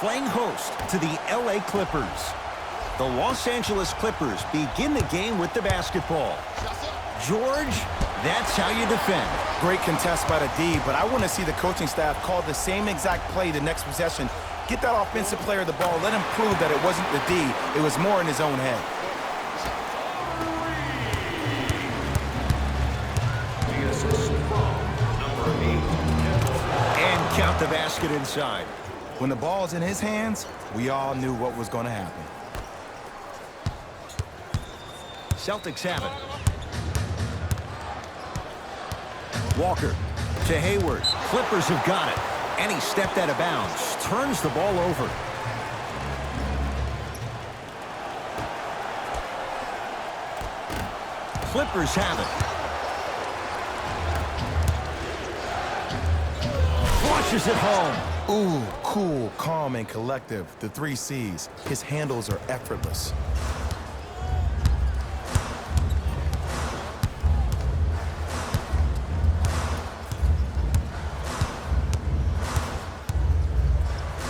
playing host to the LA Clippers. The Los Angeles Clippers begin the game with the basketball. George, that's how you defend. Great contest by the D, but I want to see the coaching staff call the same exact play the next possession. Get that offensive player the ball. Let him prove that it wasn't the D. It was more in his own head. And count the basket inside. When the ball's in his hands, we all knew what was going to happen. Celtics have it. Walker to Hayward. Clippers have got it. And he stepped out of bounds. Turns the ball over. Clippers have it. Flushes it home. Ooh, cool, calm, and collective. The 3 C's. His handles are effortless.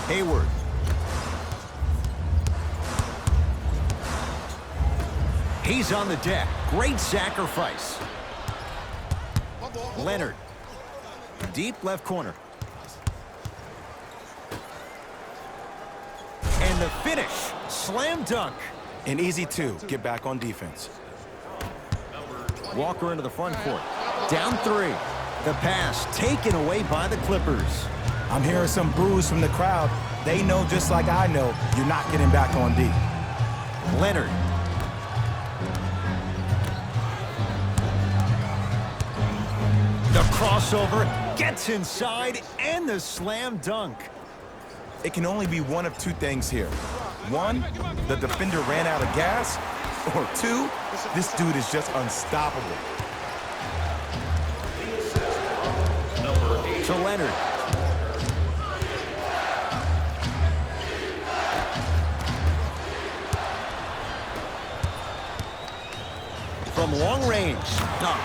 Hayward. He's on the deck. Great sacrifice. Leonard. Deep left corner. And the finish. Slam dunk. An easy 2. Get back on defense. Walker into the front court. Down 3. The pass taken away by the Clippers. I'm hearing some boos from the crowd. They know just like I know you're not getting back on D. Leonard. The crossover gets inside and the slam dunk. It can only be one of 2 things here. 1, the defender ran out of gas. Or 2, this dude is just unstoppable. To Leonard. From long range.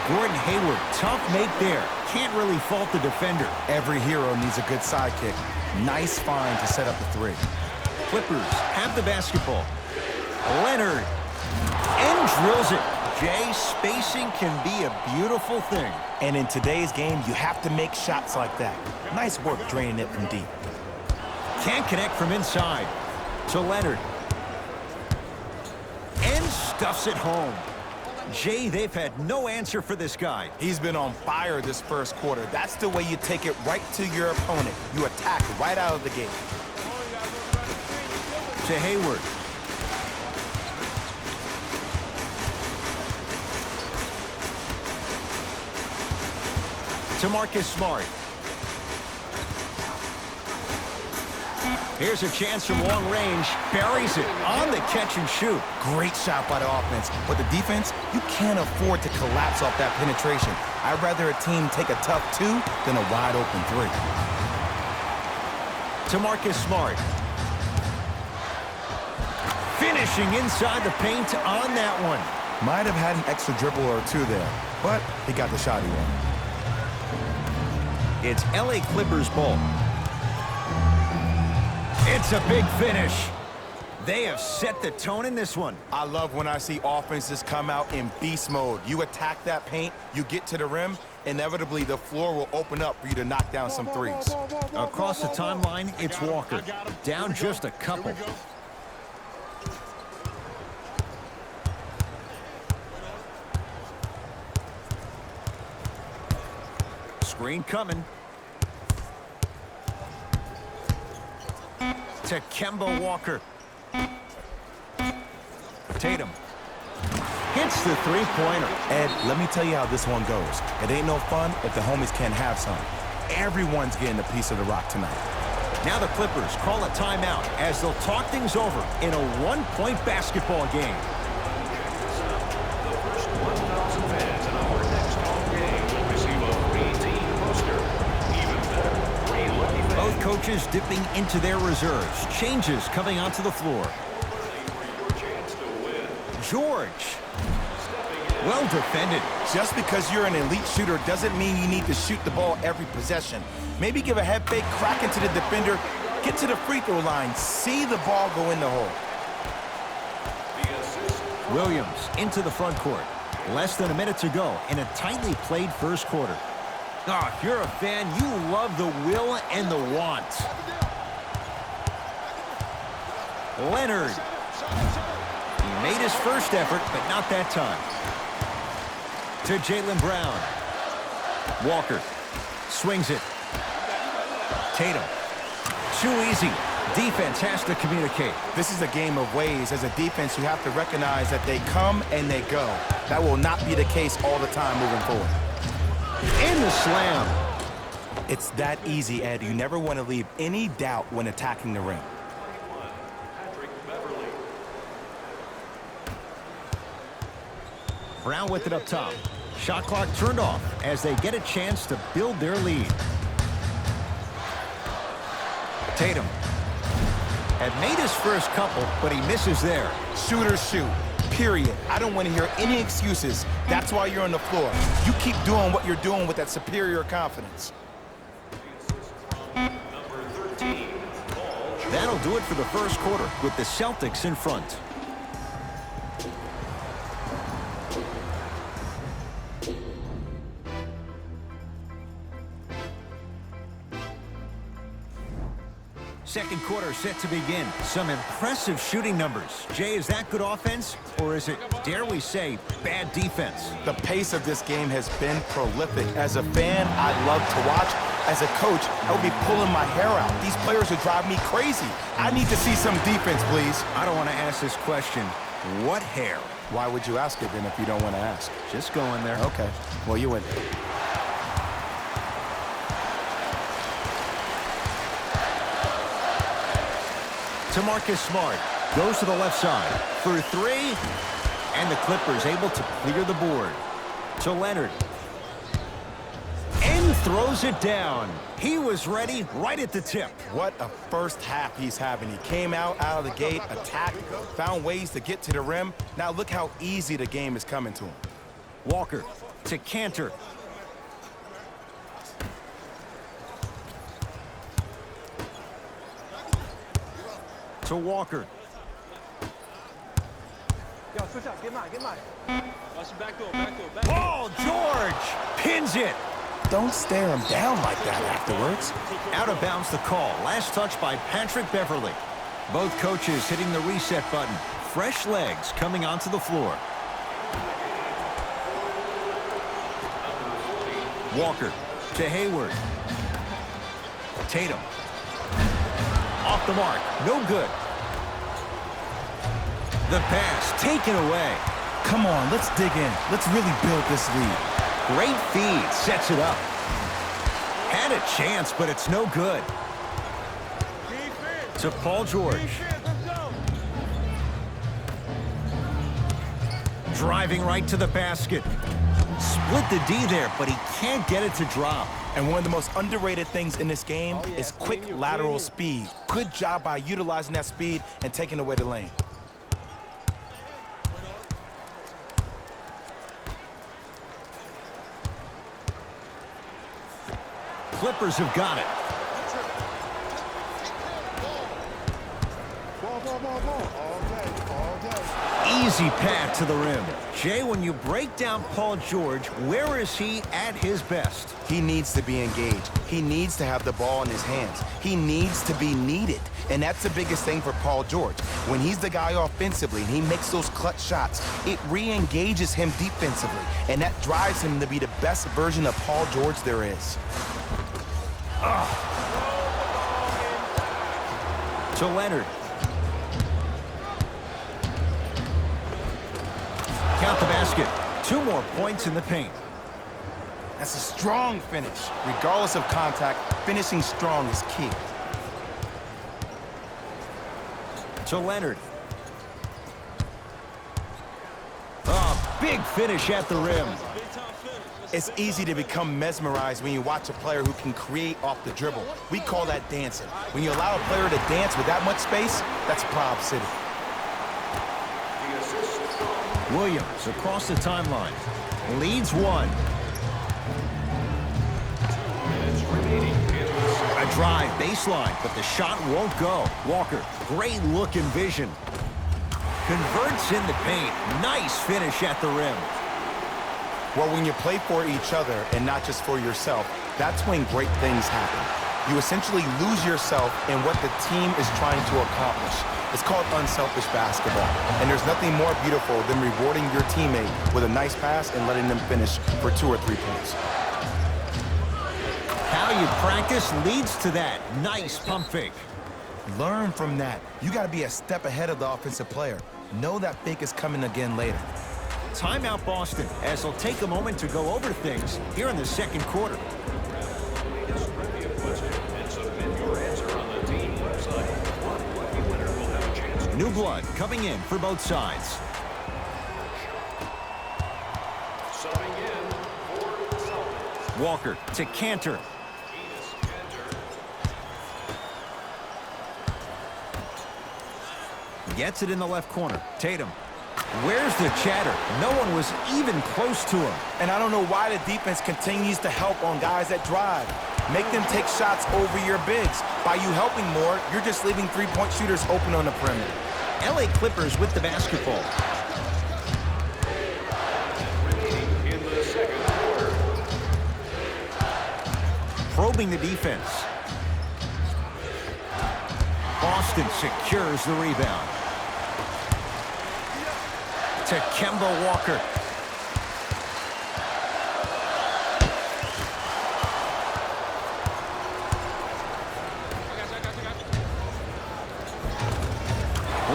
Gordon Hayward, tough make there. Can't really fault the defender. Every hero needs a good sidekick. Nice find to set up the 3. Clippers have the basketball. Leonard. And drills it. Jay, spacing can be a beautiful thing. And in today's game, you have to make shots like that. Nice work draining it from deep. Can't connect from inside. To Leonard. And stuffs it home. Jay, they've had no answer for this guy. He's been on fire this first quarter. That's the way you take it right to your opponent. You attack right out of the gate. To Hayward. To Marcus Smart. Here's a chance from long range. Buries it on the catch and shoot. Great shot by the offense. But the defense, you can't afford to collapse off that penetration. I'd rather a team take a tough 2 than a wide open 3. To Marcus Smart. Finishing inside the paint on that one. Might have had an extra dribble or 2 there, but he got the shot he wanted. It's LA Clippers ball. It's a big finish. They have set the tone in this one. I love when I see offenses come out in beast mode. You attack that paint, you get to the rim, inevitably the floor will open up for you to knock down some 3s. Across the timeline, it's Walker. Down just a couple. Screen coming. To Kemba Walker. Tatum. Hits the 3-pointer. Ed, let me tell you how this one goes. It ain't no fun if the homies can't have some. Everyone's getting a piece of the rock tonight. Now the Clippers call a timeout as they'll talk things over in a 1-point basketball game. The first 1,000 fans in our next home game will receive a free team poster. Even better, free lucky fans. Both coaches dipping into their reserves. Changes coming onto the floor. George. Well defended. Just because you're an elite shooter doesn't mean you need to shoot the ball every possession. Maybe give a head fake, crack into the defender, Get to the free throw line. See the ball go in the hole. Williams into the front court. Less than a minute to go in a tightly played first quarter. Oh, if you're a fan, you love the will and the want. Leonard. He made his first effort, but not that time. To Jaylen Brown. Walker swings it. Tatum. Too easy. Defense has to communicate. This is a game of ways. As a defense, you have to recognize that they come and they go. That will not be the case all the time moving forward. In the slam. It's that easy, Ed. You never want to leave any doubt when attacking the rim. Brown with it up top. Shot clock turned off as they get a chance to build their lead. Tatum had made his first couple, but he misses there. Shooters shoot, period. I don't want to hear any excuses. That's why you're on the floor. You keep doing what you're doing with that superior confidence. That'll do it for the first quarter with the Celtics in front. Second quarter set to begin. Some impressive shooting numbers. Jay, is that good offense, or is it, dare we say, bad defense? The pace of this game has been prolific. As a fan, I love to watch. As a coach, I would be pulling my hair out. These players would drive me crazy. I need to see some defense, please. I don't want to ask this question. What hair? Why would you ask it then if you don't want to ask? Just go in there. Okay. Well, you win. To Marcus Smart. Goes to the left side. For three. And the Clippers able to clear the board. To Leonard. And throws it down. He was ready right at the tip. What a first half he's having. He came out of the gate, attacked, found ways to get to the rim. Now look how easy the game is coming to him. Walker to Cantor. To Walker. Yo, switch up. Get mine. Watch your back door. Paul George pins it. Don't stare him down like that afterwards. Out of bounds the call. Last touch by Patrick Beverley. Both coaches hitting the reset button. Fresh legs coming onto the floor. Walker to Hayward. Tatum. Off the mark. No good. The pass taken away. Come on, let's dig in. Let's really build this lead. Great feed. Sets it up. Had a chance, but it's no good. To Paul George. Driving right to the basket. Split the D there, but he can't get it to drop. And one of the most underrated things in this game is quick lateral speed. Good job by utilizing that speed and taking away the lane. Clippers have got it. Easy path to the rim. Jay, when you break down Paul George, where is he at his best? He needs to be engaged. He needs to have the ball in his hands. He needs to be needed. And that's the biggest thing for Paul George. When he's the guy offensively and he makes those clutch shots, it re-engages him defensively. And that drives him to be the best version of Paul George there is. To Leonard. Count the basket. 2 more points in the paint. That's a strong finish. Regardless of contact, finishing strong is key. To Leonard. Big finish at the rim. It's easy to become mesmerized when you watch a player who can create off the dribble. We call that dancing. When you allow a player to dance with that much space, that's Prob City. Williams across the timeline. Leads 1. A A drive baseline, but the shot won't go. Walker, great look and vision. Converts in the paint. Nice finish at the rim. Well, when you play for each other and not just for yourself, that's when great things happen. You essentially lose yourself in what the team is trying to accomplish. It's called unselfish basketball. And there's nothing more beautiful than rewarding your teammate with a nice pass and letting them finish for 2 or 3 points. How you practice leads to that. Nice pump fake. Learn from that. You got to be a step ahead of the offensive player. Know that fake is coming again later. Timeout Boston, as they'll take a moment to go over things here in the second quarter. New blood coming in for both sides. Walker to Cantor. Gets it in the left corner. Tatum. Where's the chatter? No one was even close to him. And I don't know why the defense continues to help on guys that drive. Make them take shots over your bigs. By you helping more, you're just leaving three-point shooters open on the perimeter. LA Clippers with the basketball. In the second quarter. Probing the defense. Boston secures the rebound. To Kemba Walker.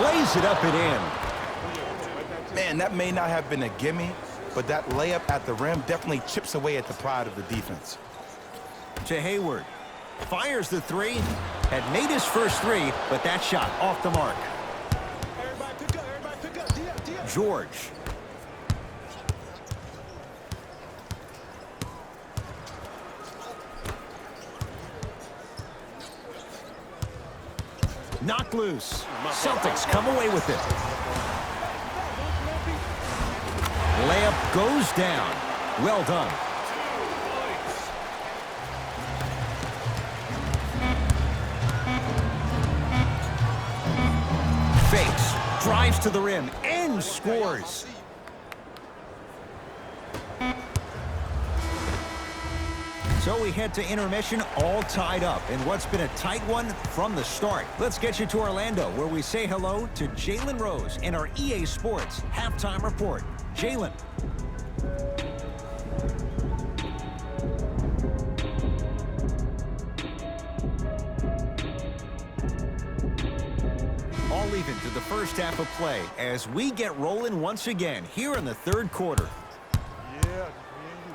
Lays it up and in. Man, that may not have been a gimme, but that layup at the rim definitely chips away at the pride of the defense. To Hayward. Fires the three. Had made his first three, but that shot off the mark. George. Knocked loose. Celtics come away with it. Layup goes down. Well done. Fakes. Drives to the rim and scores. So we head to intermission all tied up in what's been a tight one from the start. Let's get you to Orlando, where we say hello to Jalen Rose in our EA Sports halftime report. Jalen. All even to the first half of play as we get rolling once again here in the third quarter.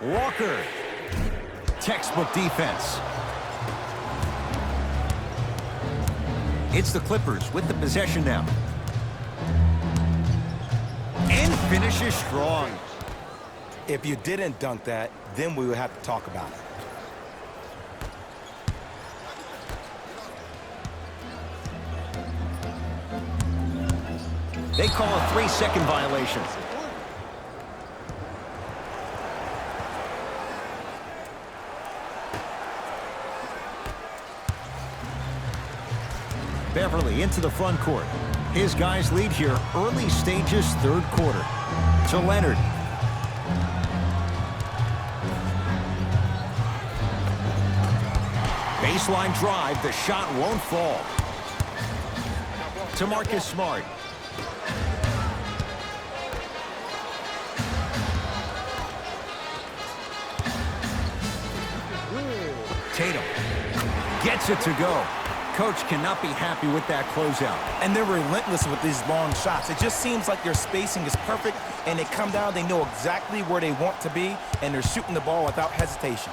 Walker. Textbook defense. It's the Clippers with the possession now. And finishes strong. If you didn't dunk that, then we would have to talk about it. They call a 3-second violation. Beverly into the front court. His guys lead here early stages third quarter. To Leonard. Baseline drive. The shot won't fall. To Marcus Smart. Tatum gets it to go. Coach cannot be happy with that closeout. And they're relentless with these long shots. It just seems like their spacing is perfect, and they come down, they know exactly where they want to be, and they're shooting the ball without hesitation.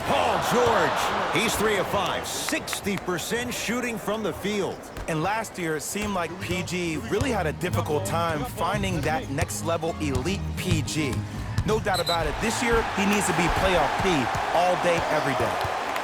Paul George. He's 3 of 5, 60% shooting from the field. And last year, it seemed like PG really had a difficult time finding that next level elite PG. No doubt about it, this year, he needs to be playoff P all day, every day.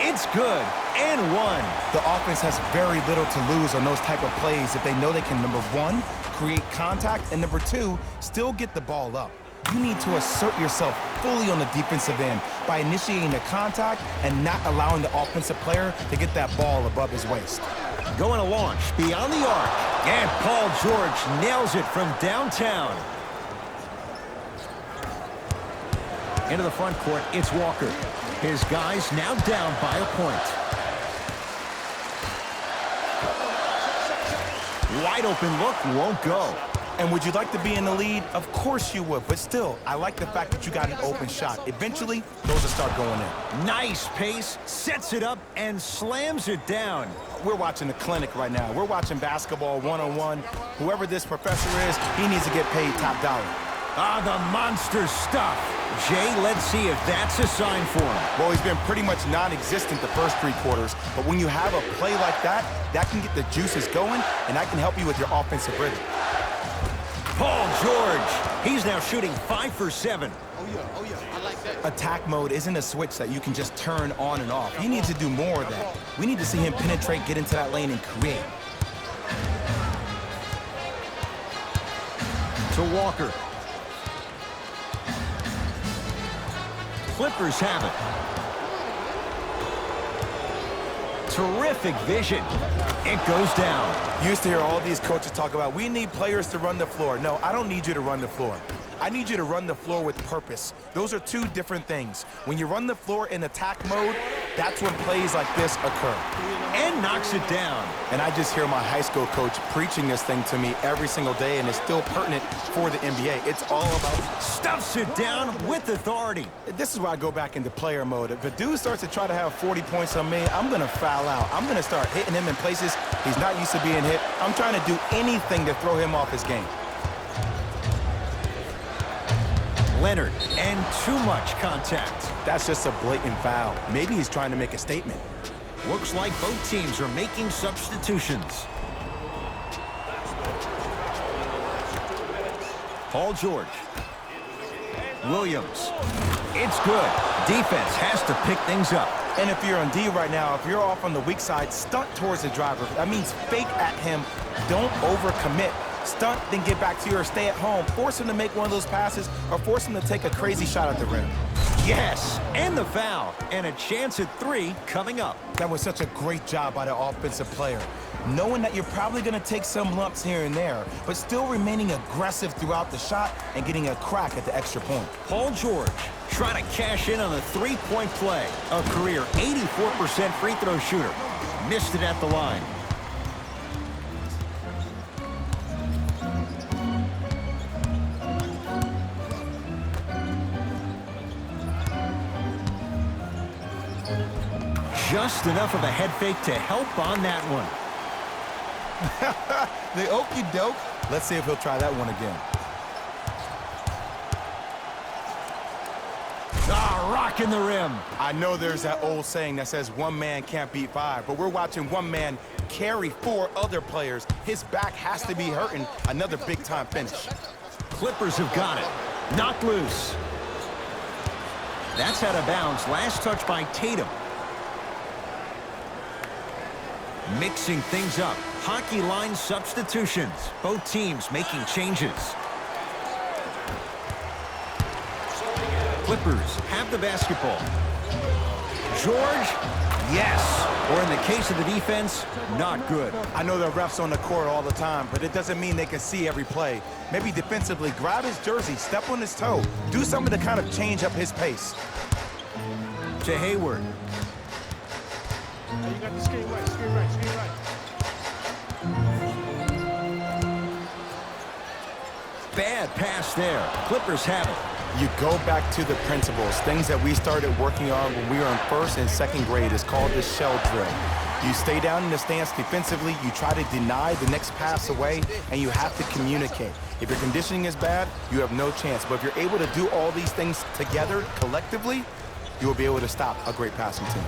It's good, and one. The offense has very little to lose on those type of plays if they know they can, number one, create contact, and number two, still get the ball up. You need to assert yourself fully on the defensive end by initiating the contact and not allowing the offensive player to get that ball above his waist. Going to launch beyond the arc. And Paul George nails it from downtown. Into the front court, it's Walker. His guys now down by a point. Wide open look, won't go. And would you like to be in the lead? Of course you would, but still, I like the fact that you got an open shot. Eventually, those will start going in. Nice pace, sets it up, and slams it down. We're watching a clinic right now. We're watching basketball one-on-one. Whoever this professor is, he needs to get paid top dollar. Ah, the monster stuff. Jay, let's see if that's a sign for him. Well, he's been pretty much non-existent the first 3 quarters, but when you have a play like that, that can get the juices going, and that can help you with your offensive rhythm. Paul George, he's now shooting 5 for 7. Oh yeah, I like that. Attack mode isn't a switch that you can just turn on and off. He needs to do more of that. We need to see him penetrate, get into that lane, and create. To Walker. Clippers have it. Terrific vision. It goes down. You used to hear all these coaches talk about, we need players to run the floor. No, I don't need you to run the floor. I need you to run the floor with purpose. Those are 2 different things. When you run the floor in attack mode, that's when plays like this occur. And knocks it down. And I just hear my high school coach preaching this thing to me every single day, and it's still pertinent for the NBA. It's all about... Stuffs it down with authority. This is where I go back into player mode. If a dude starts to try to have 40 points on me, I'm going to foul out. I'm going to start hitting him in places he's not used to being hit. I'm trying to do anything to throw him off his game. Leonard, and too much contact. That's just a blatant foul. Maybe he's trying to make a statement. Looks like both teams are making substitutions. Paul George. Williams. It's good. Defense has to pick things up. And if you're on D right now, if you're off on the weak side, stunt towards the driver. That means fake at him. Don't overcommit. Stunt, then get back to your stay at home. Force him to make one of those passes or force him to take a crazy shot at the rim. Yes, and the foul. And a chance at 3 coming up. That was such a great job by the offensive player. Knowing that you're probably going to take some lumps here and there, but still remaining aggressive throughout the shot and getting a crack at the extra point. Paul George trying to cash in on a 3-point play. A career 84% free throw shooter. Missed it at the line. Just enough of a head fake to help on that one. The okie doke. Let's see if he'll try that one again. Ah, rocking the rim. I know there's that old saying that says 1 man can't beat 5, but we're watching 1 man carry 4 other players. His back has to be hurting. Another big-time finish. Clippers have got it. Knocked loose. That's out of bounds. Last touch by Tatum. Mixing things up. Hockey line substitutions. Both teams making changes. Clippers have the basketball. George, yes. Or in the case of the defense, not good. I know the refs on the court all the time, but it doesn't mean they can see every play. Maybe defensively, grab his jersey, step on his toe, do something to kind of change up his pace. To Hayward. You got the skate right, skate right, skate right. Bad pass there. Clippers have it. You go back to the principles, things that we started working on when we were in 1st and 2nd grade. It's called the shell drill. You stay down in the stance defensively, you try to deny the next pass away, and you have to communicate. If your conditioning is bad, you have no chance. But if you're able to do all these things together, collectively, you will be able to stop a great passing team.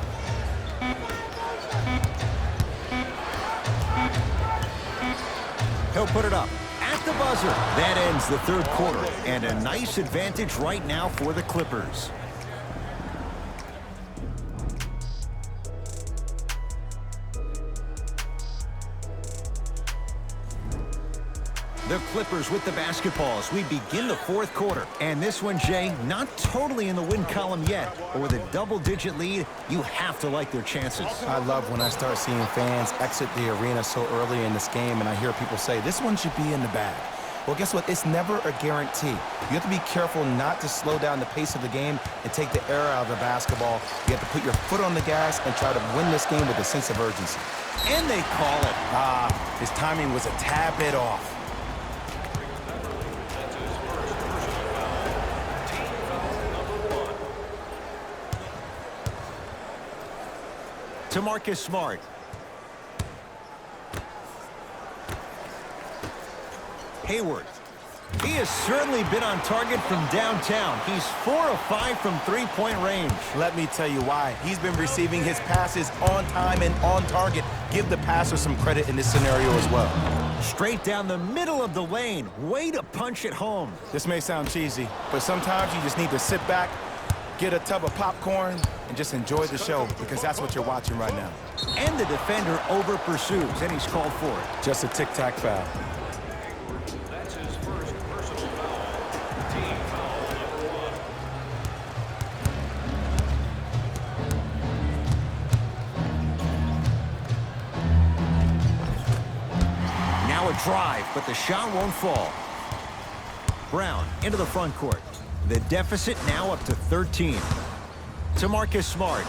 He'll put it up at the buzzer. That ends the 3rd quarter, and a nice advantage right now for the Clippers. The Clippers with the basketballs. We begin the fourth quarter. And this one, Jay, not totally in the win column yet, but with a double-digit lead, you have to like their chances. I love when I start seeing fans exit the arena so early in this game, and I hear people say, this one should be in the bag. Well, guess what? It's never a guarantee. You have to be careful not to slow down the pace of the game and take the air out of the basketball. You have to put your foot on the gas and try to win this game with a sense of urgency. And they call it. His timing was a tad bit off. To Marcus Smart. Hayward. He has certainly been on target from downtown. He's 4 of 5 from three-point range. Let me tell you why. He's been receiving his passes on time and on target. Give the passer some credit in this scenario as well. Straight down the middle of the lane. Way to punch it home. This may sound cheesy, but sometimes you just need to sit back, get a tub of popcorn, and just enjoy the show, because that's what you're watching right now. And the defender over pursues, and he's called for it. Just a tic-tac foul. That's his first personal foul. Team foul number 1. Now a drive, but the shot won't fall. Brown into the front court. The deficit now up to 13. To Marcus Smart.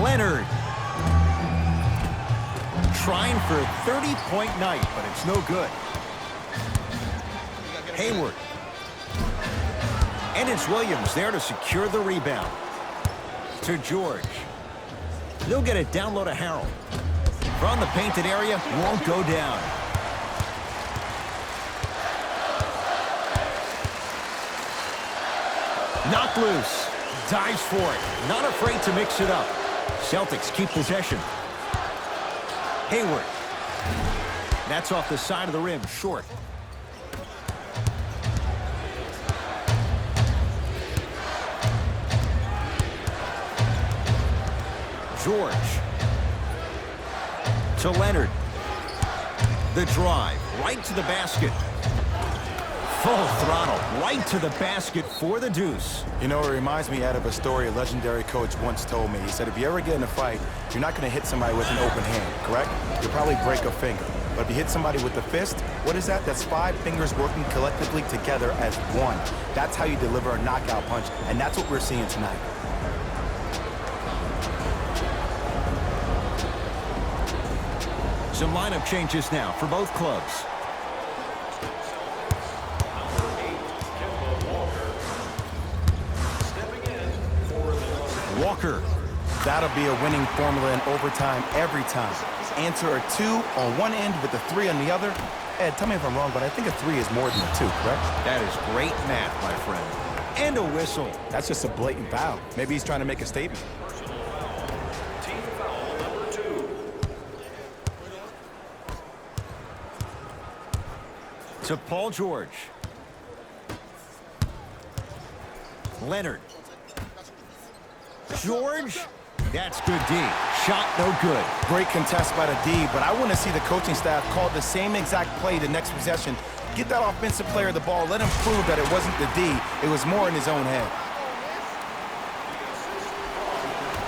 Leonard. Trying for a 30-point night, but it's no good. Hayward. And it's Williams there to secure the rebound. To George. They'll get it down low to Harold. From the painted area, won't go down. Knocked loose. Dives for it. Not afraid to mix it up. Celtics keep possession. Hayward. That's off the side of the rim, short. George. To Leonard. The drive. Right to the basket. Full throttle. Right to the basket for the deuce. You know, it reminds me out of a story a legendary coach once told me. He said, if you ever get in a fight, you're not going to hit somebody with an open hand, correct? You'll probably break a finger. But if you hit somebody with the fist, what is that? That's 5 fingers working collectively together as one. That's how you deliver a knockout punch, and that's what we're seeing tonight. Some lineup changes now for both clubs. Number 8, Kemba Walker. Stepping in for the Los Angeles. Walker. That'll be a winning formula in overtime every time. Answer a 2 on one end with a 3 on the other. Ed, tell me if I'm wrong, but I think a 3 is more than a 2, correct? That is great math, my friend. And a whistle. That's just a blatant foul. Maybe he's trying to make a statement. Personal foul. Team foul number 2. To Paul George. Leonard. George. That's good D. Shot no good. Great contest by the D, but I want to see the coaching staff call the same exact play the next possession. Get that offensive player the ball. Let him prove that it wasn't the D. It was more in his own head.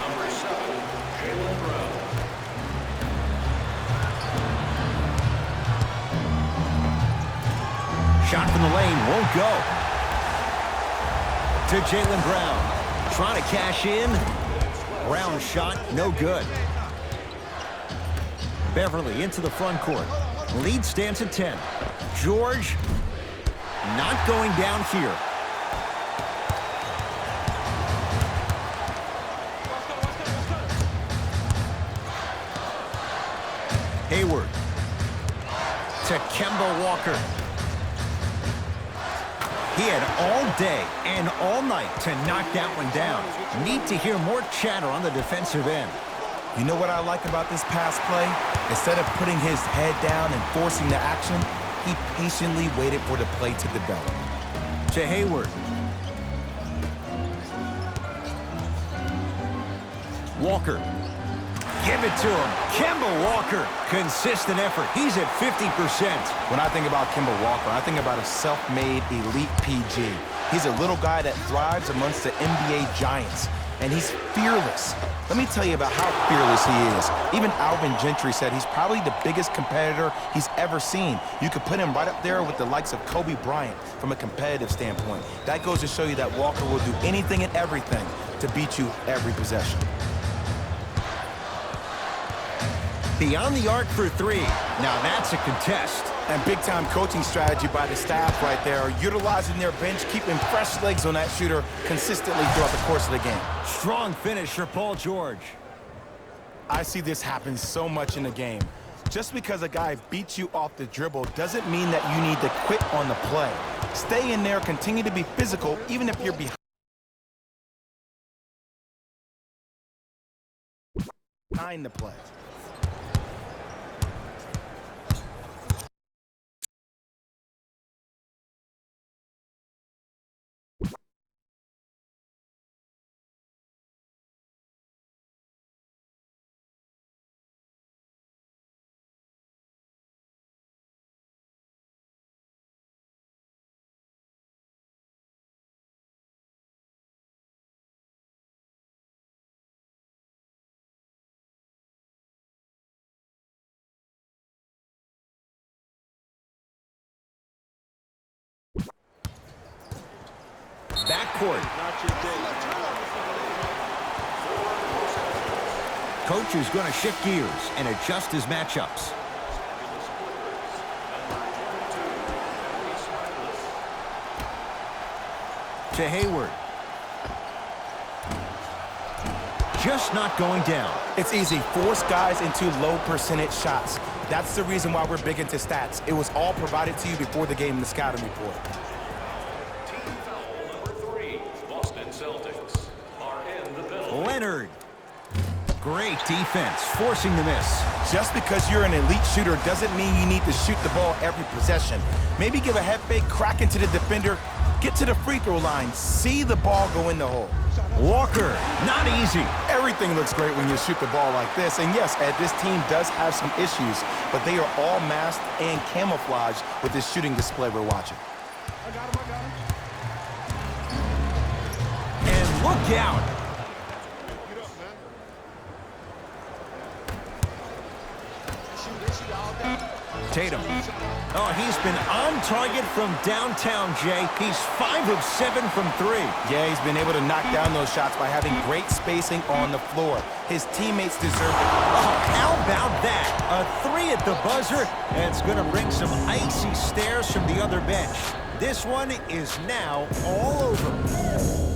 Number 7, Jaylen Brown. Shot from the lane won't go. To Jaylen Brown. Trying to cash in. Brown shot, no good. Beverly into the front court. Lead stands at 10. George not going down here. Hayward. To Kemba Walker. He had all day and all night to knock that one down. Need to hear more chatter on the defensive end. You know what I like about this pass play? Instead of putting his head down and forcing the action, he patiently waited for the play to develop. To Hayward. Walker. Give it to him. Kemba Walker. Consistent effort. He's at 50%. When I think about Kemba Walker, I think about a self-made elite PG. He's a little guy that thrives amongst the NBA giants, and he's fearless. Let me tell you about how fearless he is. Even Alvin Gentry said he's probably the biggest competitor he's ever seen. You could put him right up there with the likes of Kobe Bryant from a competitive standpoint. That goes to show you that Walker will do anything and everything to beat you every possession. Beyond the arc for three. Now that's a contest. And big-time coaching strategy by the staff right there, utilizing their bench, keeping fresh legs on that shooter consistently throughout the course of the game. Strong finish for Paul George. I see this happen so much in the game. Just because a guy beats you off the dribble doesn't mean that you need to quit on the play. Stay in there, continue to be physical, even if you're behind the play. Backcourt. Coach is going to shift gears and adjust his matchups. To Hayward. Just not going down. It's easy. Force guys into low percentage shots. That's the reason why we're big into stats. It was all provided to you before the game in the scouting report. Team foul number 3. Boston Celtics are in the building. Leonard. Great defense, forcing the miss. Just because you're an elite shooter doesn't mean you need to shoot the ball every possession. Maybe give a head fake, crack into the defender, get to the free throw line, see the ball go in the hole. Walker, not easy. Everything looks great when you shoot the ball like this. And yes, Ed, this team does have some issues, but they are all masked and camouflaged with this shooting display we're watching. I got him. And look out. Get up, man. Tatum. Oh, he's been on target from downtown, Jay. He's 5 of 7 from 3. Yeah, he's been able to knock down those shots by having great spacing on the floor. His teammates deserve it. Oh, how about that? A 3 at the buzzer, and it's going to bring some icy stares from the other bench. This one is now all over.